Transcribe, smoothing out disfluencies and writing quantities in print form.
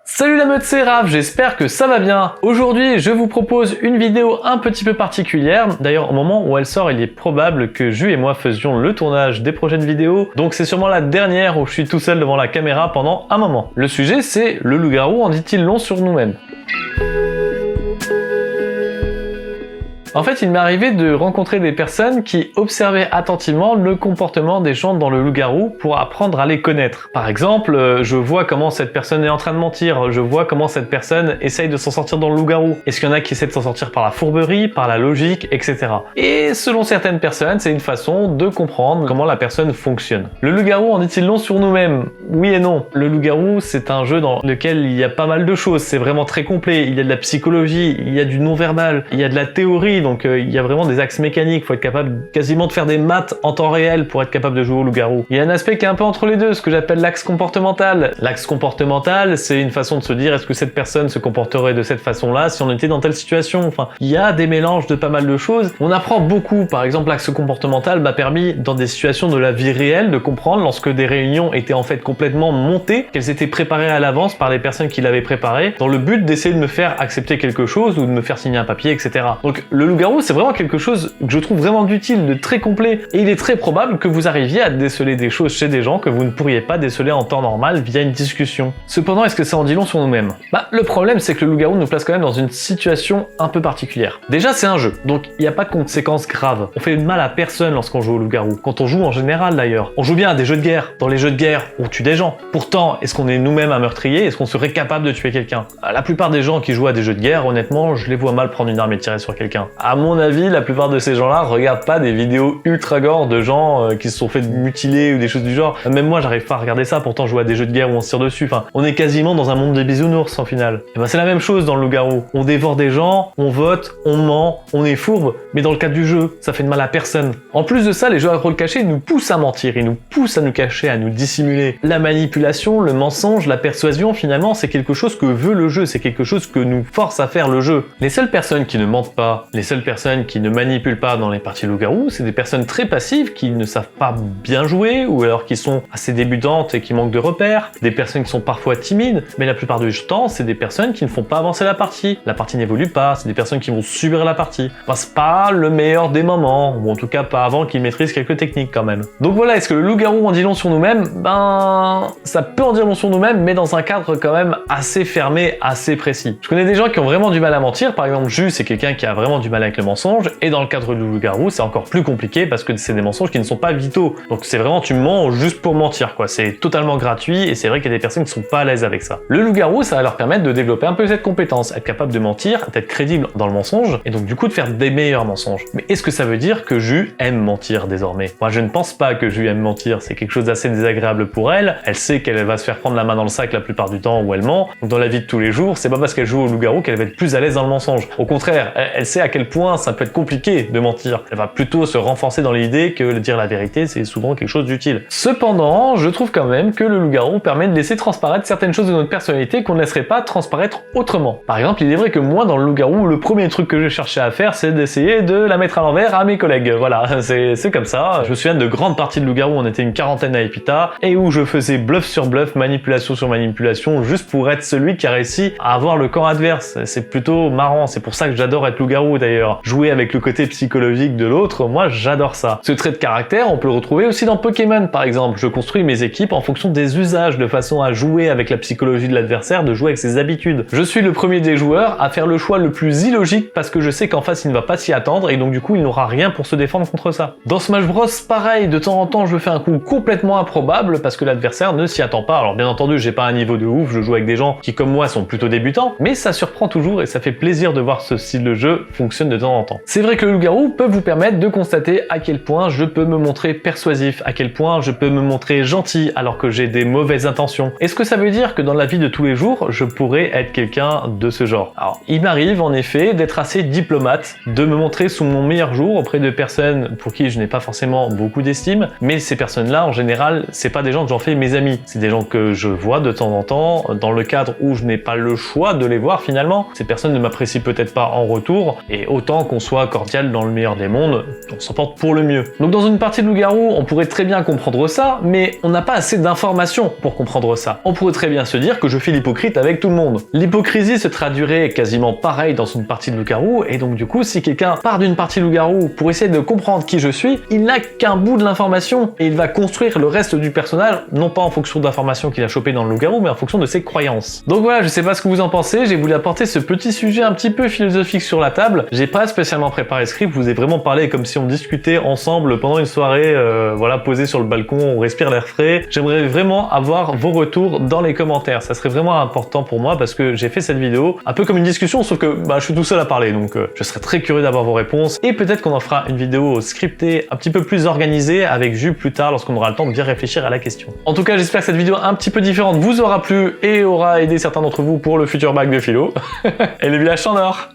Salut la meute, c'est Raph, j'espère que ça va bien. Aujourd'hui, je vous propose une vidéo un petit peu particulière. D'ailleurs, au moment où elle sort, il est probable que Ju et moi faisions le tournage des prochaines vidéos. Donc c'est sûrement la dernière où je suis tout seul devant la caméra pendant un moment. Le sujet, c'est le loup-garou en dit-il long sur nous-mêmes. En fait, il m'est arrivé de rencontrer des personnes qui observaient attentivement le comportement des gens dans le loup-garou pour apprendre à les connaître. Par exemple, je vois comment cette personne est en train de mentir, je vois comment cette personne essaye de s'en sortir dans le loup-garou. Est-ce qu'il y en a qui essaient de s'en sortir par la fourberie, par la logique, etc. Et selon certaines personnes, c'est une façon de comprendre comment la personne fonctionne. Le loup-garou en dit-il long sur nous-mêmes? Oui et non. Le loup-garou, c'est un jeu dans lequel il y a pas mal de choses, c'est vraiment très complet. Il y a de la psychologie, il y a du non-verbal, il y a de la théorie, donc il y a vraiment des axes mécaniques, il faut être capable quasiment de faire des maths en temps réel pour être capable de jouer au loup-garou. Il y a un aspect qui est un peu entre les deux, ce que j'appelle l'axe comportemental. L'axe comportemental, c'est une façon de se dire est-ce que cette personne se comporterait de cette façon-là si on était dans telle situation. Enfin, il y a des mélanges de pas mal de choses. On apprend beaucoup, par exemple l'axe comportemental m'a permis dans des situations de la vie réelle de comprendre lorsque des réunions étaient en fait complètement montées, qu'elles étaient préparées à l'avance par les personnes qui l'avaient préparées, dans le but d'essayer de me faire accepter quelque chose ou de me faire signer un papier, etc. Donc le loup-garou, c'est vraiment quelque chose que je trouve vraiment utile, de très complet, et il est très probable que vous arriviez à déceler des choses chez des gens que vous ne pourriez pas déceler en temps normal via une discussion. Cependant, est-ce que ça en dit long sur nous-mêmes? Le problème, c'est que le loup-garou nous place quand même dans une situation un peu particulière. Déjà, c'est un jeu, donc il n'y a pas de conséquences graves. On fait de mal à personne lorsqu'on joue au loup-garou. Quand on joue en général d'ailleurs. On joue bien à des jeux de guerre. Dans les jeux de guerre, on tue des gens. Pourtant, est-ce qu'on est nous-mêmes un meurtrier? Est-ce qu'on serait capable de tuer quelqu'un? La plupart des gens qui jouent à des jeux de guerre, honnêtement, je les vois mal prendre une arme et tirer sur quelqu'un. À mon avis, la plupart de ces gens-là regardent pas des vidéos ultra gore de gens qui se sont fait mutiler ou des choses du genre. Même moi, j'arrive pas à regarder ça, pourtant jouer à des jeux de guerre où on se tire dessus. Enfin, on est quasiment dans un monde de bisounours en final. Et c'est la même chose dans le loup-garou. On dévore des gens, on vote, on ment, on est fourbe, mais dans le cadre du jeu, ça fait de mal à personne. En plus de ça, les jeux à rôle caché nous poussent à mentir, ils nous poussent à nous cacher, à nous dissimuler. La manipulation, le mensonge, la persuasion, finalement, c'est quelque chose que veut le jeu, c'est quelque chose que nous force à faire le jeu. Les seules personnes qui ne mentent pas, les seules personnes qui ne manipulent pas dans les parties loup-garou, c'est des personnes très passives qui ne savent pas bien jouer ou alors qui sont assez débutantes et qui manquent de repères, des personnes qui sont parfois timides, mais la plupart du temps, c'est des personnes qui ne font pas avancer la partie n'évolue pas, c'est des personnes qui vont subir la partie. C'est pas le meilleur des moments, ou en tout cas pas avant qu'ils maîtrisent quelques techniques quand même. Donc voilà, est-ce que le loup-garou en dit long sur nous-mêmes? Ça peut en dire long sur nous-mêmes, mais dans un cadre quand même assez fermé, assez précis. Je connais des gens qui ont vraiment du mal à mentir, par exemple Ju, c'est quelqu'un qui a vraiment du mal avec le mensonge, et dans le cadre du loup-garou, c'est encore plus compliqué parce que c'est des mensonges qui ne sont pas vitaux. Donc c'est vraiment, tu mens juste pour mentir, quoi. C'est totalement gratuit, et c'est vrai qu'il y a des personnes qui sont pas à l'aise avec ça. Le loup-garou, ça va leur permettre de développer un peu cette compétence, être capable de mentir, d'être crédible dans le mensonge, et donc du coup de faire des meilleurs mensonges. Mais est-ce que ça veut dire que Ju aime mentir désormais? Moi je ne pense pas que Ju aime mentir, c'est quelque chose d'assez désagréable pour elle. Elle sait qu'elle va se faire prendre la main dans le sac la plupart du temps où elle ment. Donc dans la vie de tous les jours, c'est pas parce qu'elle joue au loup-garou qu'elle va être plus à l'aise dans le mensonge. Au contraire, elle sait à quel point ça peut être compliqué de mentir. Elle va plutôt se renforcer dans l'idée que dire la vérité, c'est souvent quelque chose d'utile. Cependant, je trouve quand même que le loup-garou permet de laisser transparaître certaines choses de notre personnalité qu'on ne laisserait pas transparaître autrement. Par exemple, il est vrai que moi, dans le loup-garou, le premier truc que je cherchais à faire, c'est d'essayer de la mettre à l'envers à mes collègues. Voilà, c'est comme ça. Je me souviens de grandes parties de loup-garou, on était une quarantaine à Epita, et où je faisais bluff sur bluff, manipulation sur manipulation, juste pour être celui qui a réussi à avoir le camp adverse. C'est plutôt marrant, c'est pour ça que j'adore être loup-garou d'ailleurs. Jouer avec le côté psychologique de l'autre, moi j'adore ça. Ce trait de caractère, on peut le retrouver aussi dans Pokémon par exemple. Je construis mes équipes en fonction des usages, de façon à jouer avec la psychologie de l'adversaire, de jouer avec ses habitudes. Je suis le premier des joueurs à faire le choix le plus illogique parce que je sais qu'en face il ne va pas s'y attendre et donc du coup il n'aura rien pour se défendre contre ça. Dans Smash Bros, pareil, de temps en temps je fais un coup complètement improbable parce que l'adversaire ne s'y attend pas. Alors bien entendu, j'ai pas un niveau de ouf, je joue avec des gens qui comme moi sont plutôt débutants, mais ça surprend toujours et ça fait plaisir de voir ce style de jeu fonctionne de temps en temps. C'est vrai que le loup-garou peut vous permettre de constater à quel point je peux me montrer persuasif, à quel point je peux me montrer gentil alors que j'ai des mauvaises intentions. Est-ce que ça veut dire que dans la vie de tous les jours, je pourrais être quelqu'un de ce genre? Alors, il m'arrive en effet d'être assez diplomate, de me montrer sous mon meilleur jour auprès de personnes pour qui je n'ai pas forcément beaucoup d'estime, mais ces personnes-là, en général, c'est pas des gens que j'en fais mes amis. C'est des gens que je vois de temps en temps, dans le cadre où je n'ai pas le choix de les voir finalement. Ces personnes ne m'apprécient peut-être pas en retour, et autant qu'on soit cordial dans le meilleur des mondes, on s'en porte pour le mieux. Donc dans une partie de loup-garou, on pourrait très bien comprendre ça, mais on n'a pas assez d'informations pour comprendre ça. On pourrait très bien se dire que je fais l'hypocrite avec tout le monde. L'hypocrisie se traduirait quasiment pareil dans une partie de loup-garou, et donc du coup, si quelqu'un part d'une partie de loup-garou pour essayer de comprendre qui je suis, il n'a qu'un bout de l'information, et il va construire le reste du personnage, non pas en fonction de l'information qu'il a chopé dans le loup-garou, mais en fonction de ses croyances. Donc voilà, je sais pas ce que vous en pensez, j'ai voulu apporter ce petit sujet un petit peu philosophique sur la table. J'ai pas spécialement préparé le script, je vous ai vraiment parlé comme si on discutait ensemble pendant une soirée, voilà, posé sur le balcon, on respire l'air frais. J'aimerais vraiment avoir vos retours dans les commentaires, ça serait vraiment important pour moi parce que j'ai fait cette vidéo un peu comme une discussion, sauf que je suis tout seul à parler, donc je serais très curieux d'avoir vos réponses, et peut-être qu'on en fera une vidéo scriptée un petit peu plus organisée avec Jules plus tard lorsqu'on aura le temps de bien réfléchir à la question. En tout cas, j'espère que cette vidéo un petit peu différente vous aura plu et aura aidé certains d'entre vous pour le futur bac de philo. Et les villages en or.